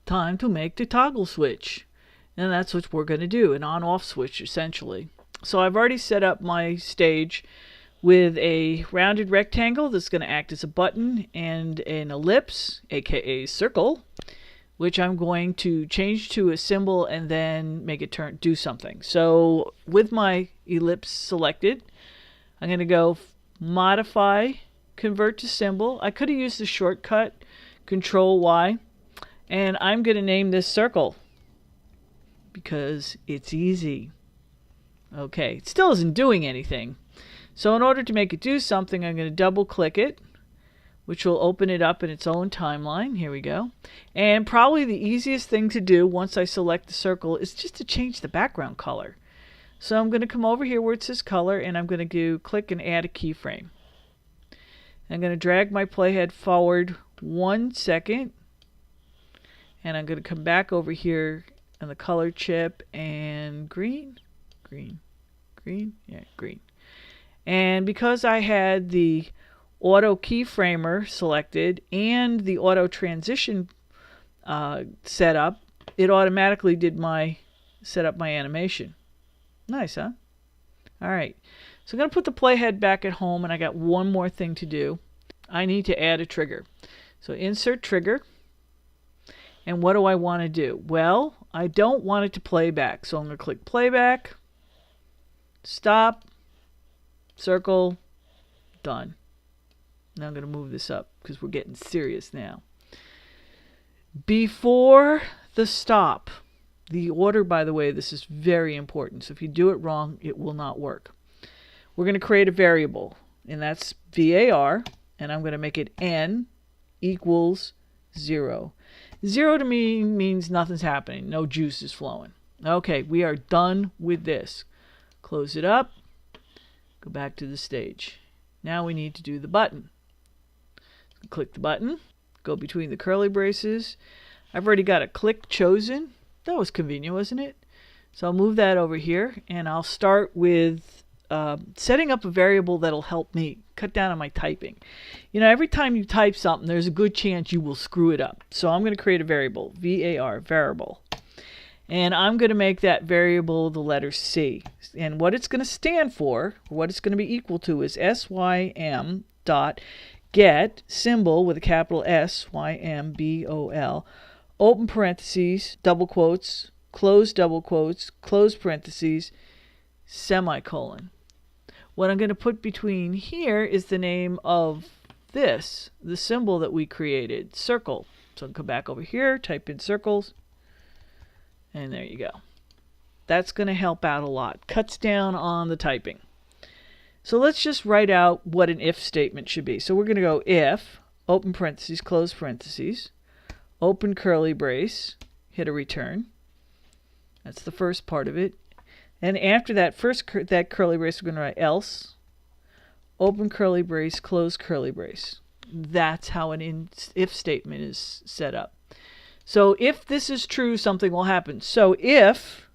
Time to make the toggle switch. And that's what we're going to do, an on-off switch essentially. So I've already set up my stage with a rounded rectangle that's going to act as a button and an ellipse, aka circle, which I'm going to change to a symbol and then make it do something. So with my ellipse selected, I'm going to go modify, convert to symbol. I could have used the shortcut Control Y, and I'm going to name this circle because it's easy. Okay, it still isn't doing anything. So in order to make it do something, I'm going to double click it, which will open it up in its own timeline. Here we go. And probably the easiest thing to do once I select the circle is just to change the background color. So I'm going to come over here where it says color, and I'm going to click and add a keyframe. I'm going to drag my playhead forward 1 second, and I'm going to come back over here on the color chip and green, green, green, yeah, green. And because I had the auto keyframer selected and the auto transition set up, it automatically did set up my animation. Nice, huh? All right. So I'm going to put the playhead back at home, and I got one more thing to do. I need to add a trigger. So insert trigger. And what do I want to do? Well, I don't want it to play back. So I'm going to click playback, stop, circle, done. Now I'm going to move this up because we're getting serious now. Before the stop, the order, by the way, this is very important. So if you do it wrong, it will not work. We're going to create a variable, and that's var, and I'm going to make it n equals 0. 0 to me means nothing's happening. No juice is flowing. Okay, we are done with this. Close it up. Go back to the stage. Now we need to do the button. Click the button. Go between the curly braces. I've already got a click chosen. That was convenient, wasn't it? So I'll move that over here, and I'll start with setting up a variable that'll help me cut down on my typing. You know, every time you type something, there's a good chance you will screw it up. So I'm going to create a variable, var, variable. And I'm going to make that variable the letter C. And what it's going to stand for, what it's going to be equal to, is sym dot get symbol with a capital S, symbol, open parentheses, double quotes, close parentheses, semicolon. What I'm going to put between here is the name of this, the symbol that we created, circle. So I'll come back over here, type in circles, and there you go. That's going to help out a lot. Cuts down on the typing. So let's just write out what an if statement should be. So we're going to go if, open parentheses, close parentheses, open curly brace, hit a return. That's the first part of it. And after that that curly brace, we're going to write else, open curly brace, close curly brace. That's how an if statement is set up. So if this is true, something will happen. So if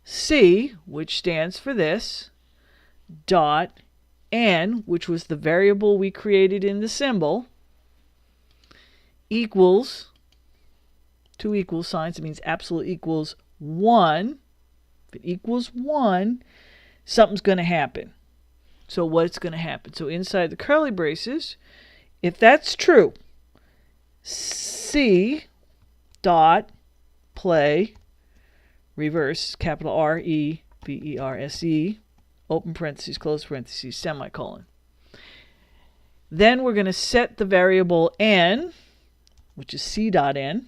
C, which stands for this, dot n, which was the variable we created in the symbol, equals, two equal signs, it means absolute equals 1. If it equals 1, something's going to happen. So what's going to happen? So inside the curly braces, if that's true, C dot play, reverse, capital R-E-V-E-R-S-E, open parentheses, close parentheses, semicolon. Then we're going to set the variable n, which is C dot n,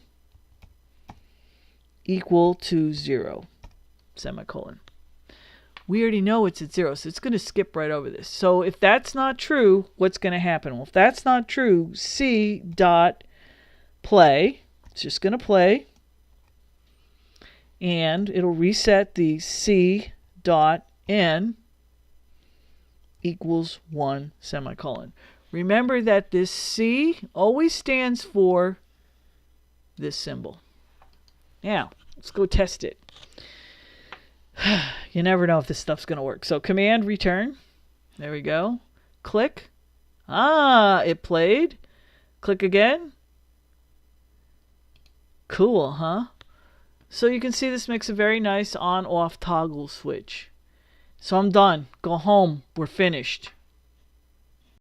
equal to 0. Semicolon. We already know it's at 0, so it's going to skip right over this. So if that's not true, what's going to happen? Well, if that's not true, C dot play, it's just going to play, and it'll reset the C dot n equals 1 semicolon. Remember that this C always stands for this symbol. Now, let's go test it. You never know if this stuff's going to work. So command return. There we go. Click. Ah, it played. Click again. Cool, huh? So you can see this makes a very nice on-off toggle switch. So I'm done. Go home. We're finished.